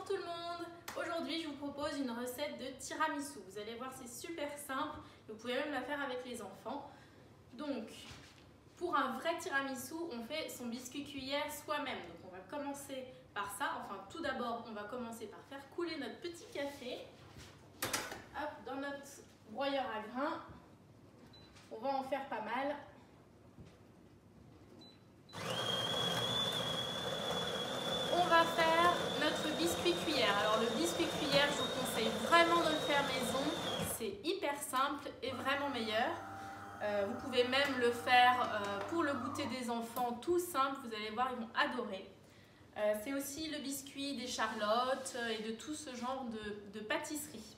Bonjour tout le monde. Aujourd'hui je vous propose une recette de tiramisu. Vous allez voir, c'est super simple. Vous pouvez même la faire avec les enfants. Donc pour un vrai tiramisu, on fait son biscuit cuillère soi-même. Donc on va commencer par ça. Enfin tout d'abord on va commencer par faire couler notre petit café. Hop, dans notre broyeur à grains. On va en faire pas mal. On va faire notre biscuit cuillère. Alors le biscuit cuillère, je vous conseille vraiment de le faire maison. C'est hyper simple et vraiment meilleur. Vous pouvez même le faire pour le goûter des enfants, tout simple. Vous allez voir, ils vont adorer. C'est aussi le biscuit des charlottes et de tout ce genre de pâtisserie.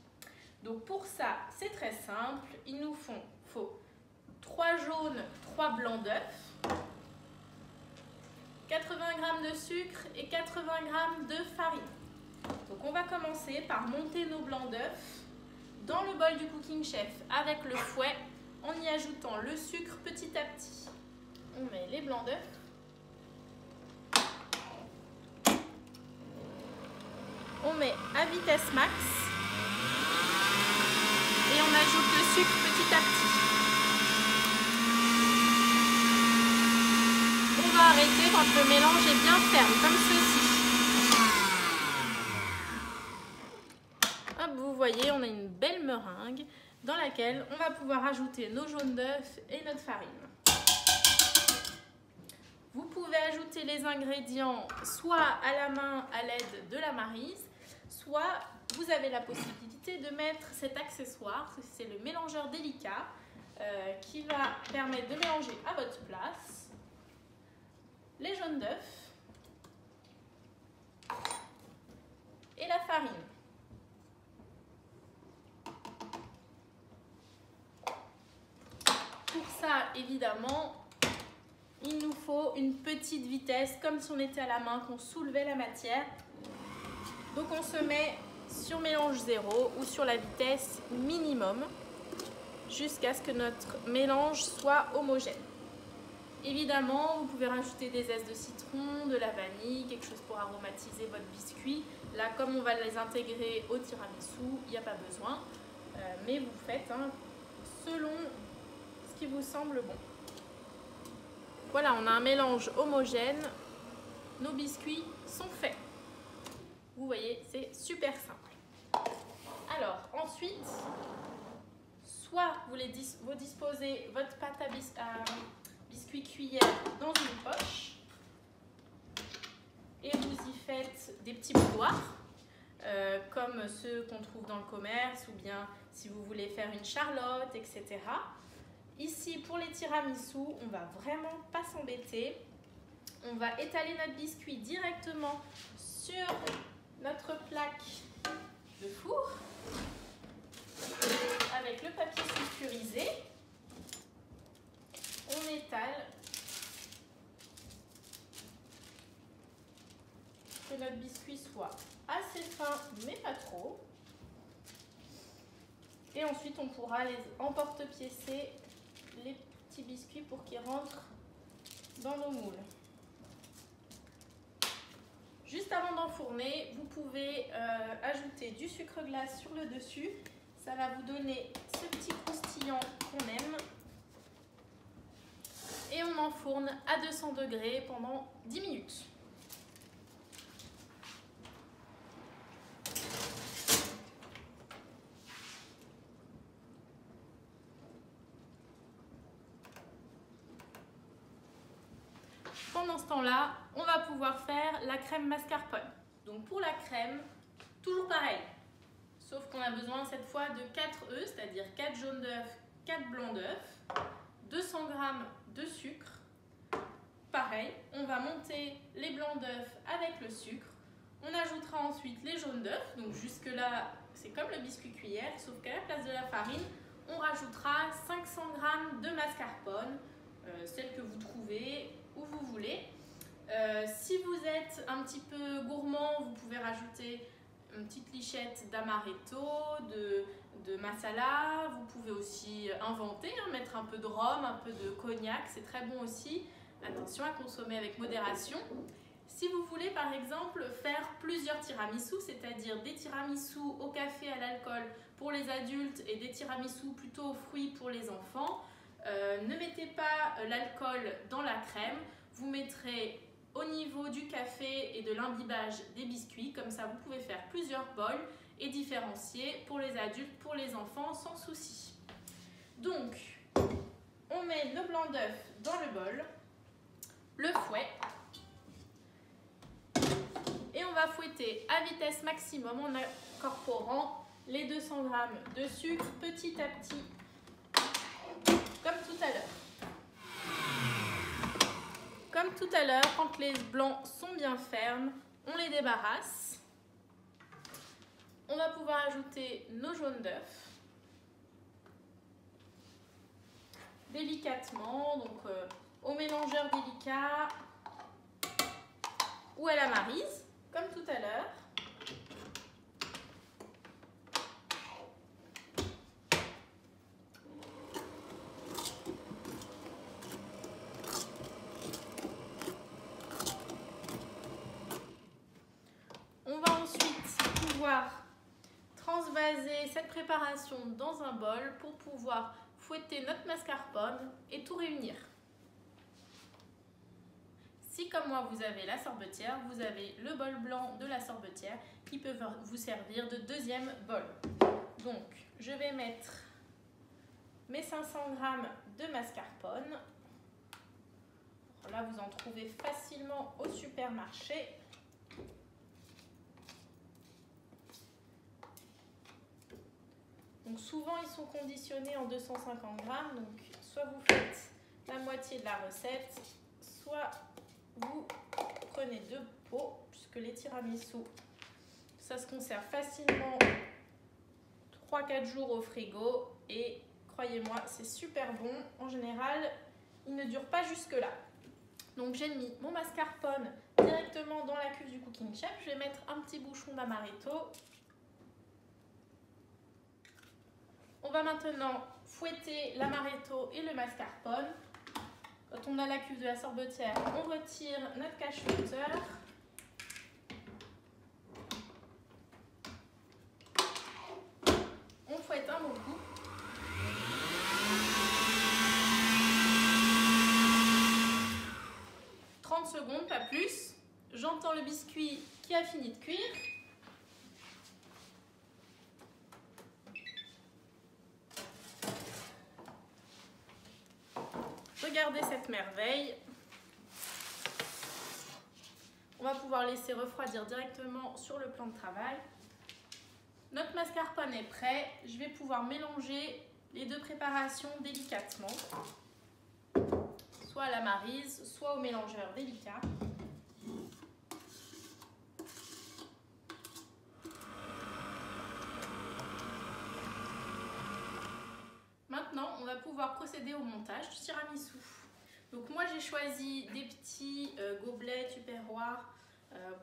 Donc pour ça, c'est très simple. Il nous faut 3 jaunes, 3 blancs d'œufs, 80 g de sucre et 80 g de farine. Donc on va commencer par monter nos blancs d'œufs dans le bol du Cooking Chef avec le fouet en y ajoutant le sucre petit à petit. On met les blancs d'œufs. On met à vitesse max et on ajoute le sucre petit à petit. On va arrêter quand le mélange est bien ferme, comme ceci. Hop, vous voyez, on a une belle meringue dans laquelle on va pouvoir ajouter nos jaunes d'œufs et notre farine. Vous pouvez ajouter les ingrédients soit à la main à l'aide de la maryse, soit vous avez la possibilité de mettre cet accessoire, c'est le mélangeur délicat qui va permettre de mélanger à votre place les jaunes d'œufs et la farine. Pour ça, évidemment, il nous faut une petite vitesse, comme si on était à la main, qu'on soulevait la matière. Donc on se met sur mélange 0 ou sur la vitesse minimum jusqu'à ce que notre mélange soit homogène. Évidemment, vous pouvez rajouter des zestes de citron, de la vanille, quelque chose pour aromatiser votre biscuit. Là, comme on va les intégrer au tiramisu, il n'y a pas besoin. Mais vous faites selon ce qui vous semble bon. Voilà, on a un mélange homogène. Nos biscuits sont faits. Vous voyez, c'est super simple. Alors, ensuite, soit vous disposez votre pâte à biscuit cuillère dans une poche et vous y faites des petits bouilloires comme ceux qu'on trouve dans le commerce, ou bien si vous voulez faire une charlotte, etc. Ici, pour les tiramisu, on va vraiment pas s'embêter. On va étaler notre biscuit directement sur notre plaque de four avec le papier sulfurisé. On étale que notre biscuit soit assez fin mais pas trop. Et ensuite on pourra les emporte-piécer les petits biscuits pour qu'ils rentrent dans nos moules. Juste avant d'enfourner, vous pouvez ajouter du sucre glace sur le dessus. Ça va vous donner ce petit croustillant qu'on aime. Et on enfourne à 200 degrés pendant 10 minutes. Pendant ce temps-là, on va pouvoir faire la crème mascarpone. Donc pour la crème, toujours pareil. Sauf qu'on a besoin cette fois de 4 œufs, c'est-à-dire 4 jaunes d'œufs, 4 blancs d'œufs, 200 g de sucre. Pareil, on va monter les blancs d'œufs avec le sucre. On ajoutera ensuite les jaunes d'œufs. Donc jusque là, c'est comme le biscuit cuillère, sauf qu'à la place de la farine, on rajoutera 500 g de mascarpone, celle que vous trouvez où vous voulez. Si vous êtes un petit peu gourmand, vous pouvez rajouter une petite lichette d'amaretto, de masala. Vous pouvez aussi inventer, mettre un peu de rhum, un peu de cognac, c'est très bon aussi. Attention à consommer avec modération. Si vous voulez par exemple faire plusieurs tiramisu, c'est-à-dire des tiramisu au café à l'alcool pour les adultes et des tiramisu plutôt aux fruits pour les enfants, ne mettez pas l'alcool dans la crème, vous mettrez au niveau du café et de l'imbibage des biscuits, comme ça vous pouvez faire plusieurs bols et différencier pour les adultes, pour les enfants sans souci. Donc, on met le blanc d'œuf dans le bol, le fouet, et on va fouetter à vitesse maximum en incorporant les 200 g de sucre petit à petit, comme tout à l'heure. Comme tout à l'heure, quand les blancs sont bien fermes, on les débarrasse. On va pouvoir ajouter nos jaunes d'œufs délicatement, donc au mélangeur délicat ou à la maryse, comme tout à l'heure. On va ensuite pouvoir transvaser cette préparation dans un bol pour pouvoir fouetter notre mascarpone et tout réunir. Si comme moi vous avez la sorbetière, vous avez le bol blanc de la sorbetière qui peut vous servir de deuxième bol. Donc je vais mettre mes 500 g de mascarpone. Là vous en trouvez facilement au supermarché. Donc souvent ils sont conditionnés en 250 g, donc soit vous faites la moitié de la recette, soit vous prenez 2 pots, puisque les tiramisu, ça se conserve facilement 3-4 jours au frigo et croyez-moi, c'est super bon. En général, il ne dure pas jusque là. Donc j'ai mis mon mascarpone directement dans la cuve du Cooking Chef. Je vais mettre un petit bouchon d'amaretto. On va maintenant fouetter l'amaretto et le mascarpone. Quand on a la cuve de la sorbetière, on retire notre cache-flotteur. On fouette un bon coup. « 30 secondes, pas plus. J'entends le biscuit qui a fini de cuire. Regardez cette merveille. On va pouvoir laisser refroidir directement sur le plan de travail. Notre mascarpone est prêt. Je vais pouvoir mélanger les deux préparations délicatement, soit à la maryse, soit au mélangeur délicat. Maintenant, on va pouvoir procéder au montage du tiramisu. Donc moi, j'ai choisi des petits gobelets tupperware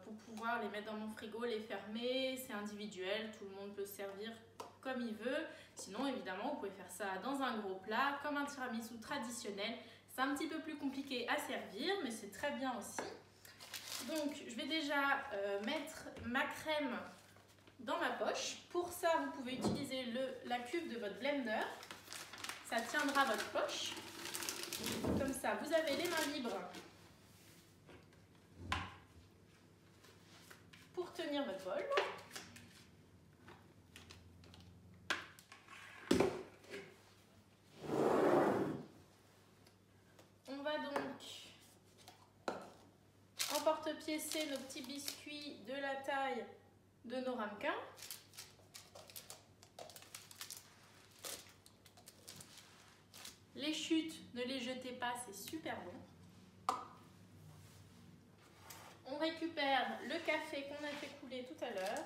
pour pouvoir les mettre dans mon frigo, les fermer. C'est individuel, tout le monde peut se servir comme il veut. Sinon, évidemment, vous pouvez faire ça dans un gros plat, comme un tiramisu traditionnel. C'est un petit peu plus compliqué à servir, mais c'est très bien aussi. Donc, je vais déjà mettre ma crème dans ma poche. Pour ça, vous pouvez utiliser la cuve de votre blender. Ça tiendra votre poche. Comme ça, vous avez les mains libres pour tenir votre bol. On va donc emporte-piécer nos petits biscuits de la taille de nos ramequins. Les chutes, ne les jetez pas, c'est super bon. On récupère le café qu'on a fait couler tout à l'heure.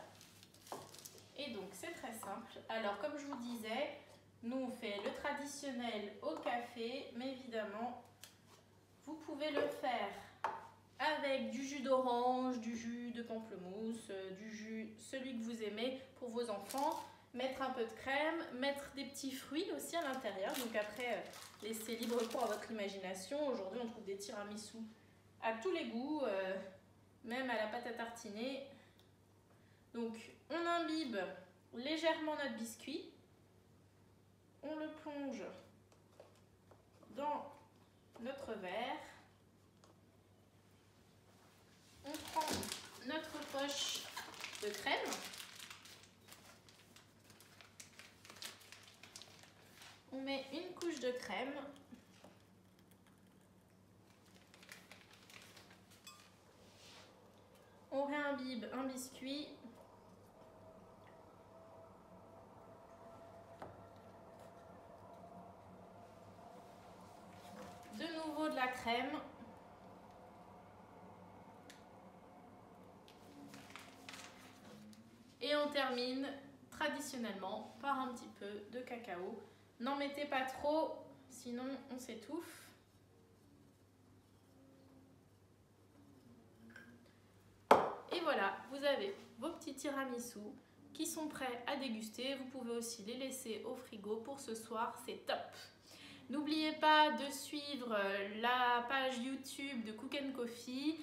Et donc c'est très simple. Alors comme je vous disais, nous on fait le traditionnel au café, mais évidemment vous pouvez le faire avec du jus d'orange, du jus de pamplemousse, du jus, celui que vous aimez pour vos enfants. Mettre un peu de crème, mettre des petits fruits aussi à l'intérieur. Donc après, laissez libre cours à votre imagination. Aujourd'hui, on trouve des tiramisu à tous les goûts. même à la pâte à tartiner. Donc on imbibe légèrement notre biscuit, on le plonge dans notre verre, on prend notre poche de crème, on met une couche de crème, on réimbibe un biscuit, de nouveau de la crème, et on termine traditionnellement par un petit peu de cacao. N'en mettez pas trop, sinon on s'étouffe. Et voilà, vous avez vos petits tiramisu qui sont prêts à déguster. Vous pouvez aussi les laisser au frigo pour ce soir, c'est top. N'oubliez pas de suivre la page YouTube de Cook & Coffee,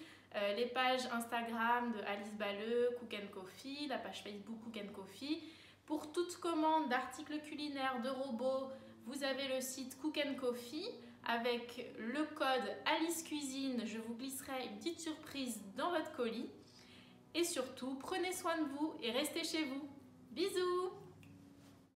les pages Instagram de Alice Balleux, Cook & Coffee, la page Facebook Cook & Coffee. Pour toute commande d'articles culinaires, de robots, vous avez le site Cook & Coffee avec le code Alice Cuisine. Je vous glisserai une petite surprise dans votre colis. Et surtout, prenez soin de vous et restez chez vous. Bisous!